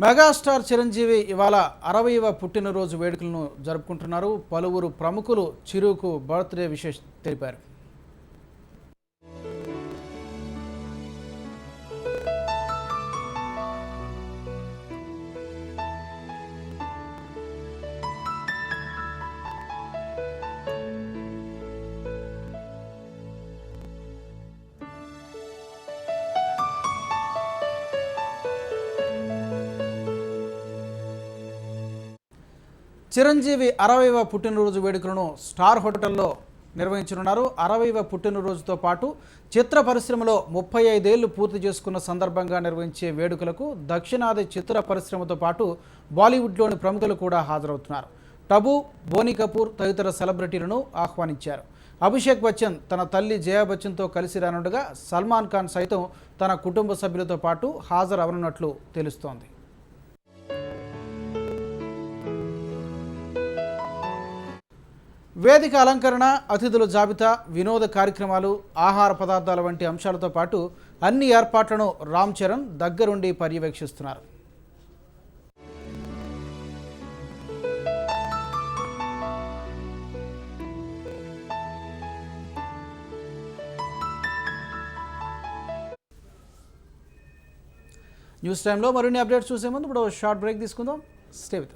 Megastar Chiranjeevi ఇవాళ 60వ పుట్టినరోజు వేడుకలను జరుపుకుంటున్నారు. పలువురు ప్రముఖులు చిరుకు బర్త్డే విషెస్ తెలిపారు. చిరంజీవి 60వ పుట్టినరోజు వేడుకలను స్టార్ హోటల్లో నిర్వహించనున్నారు. 60వ పుట్టినరోజుతో పాటు చిత్ర పరిశ్రమలో 35 ఏళ్లు పూర్తి చేసుకున్న సందర్భంగా నిర్వహించే వేడుకలకు దక్షిణాది చిత్ర పరిశ్రమతో పాటు బాలీవుడ్లోని ప్రముఖులు కూడా హాజరవుతున్నారు. టబు, బోనీ కపూర్ తదితర సెలబ్రిటీలను ఆహ్వానించారు. అభిషేక్ బచ్చన్ తన తల్లి జయా బచ్చన్తో కలిసి రానుండగా సల్మాన్ ఖాన్ సైతం తన కుటుంబ సభ్యులతో పాటు హాజరవనున్నట్లు తెలుస్తోంది. వేదిక అలంకరణ, అతిథుల జాబితా, వినోద కార్యక్రమాలు, ఆహార పదార్థాల వంటి అంశాలతో పాటు అన్ని ఏర్పాట్లను రామ్ చరణ్ దగ్గరుండి పర్యవేక్షిస్తున్నారు. న్యూస్ టైంలో మరిన్ని అప్డేట్స్ చూసే ముందు ఇప్పుడు షార్ట్ బ్రేక్ తీసుకుందాం. Stay with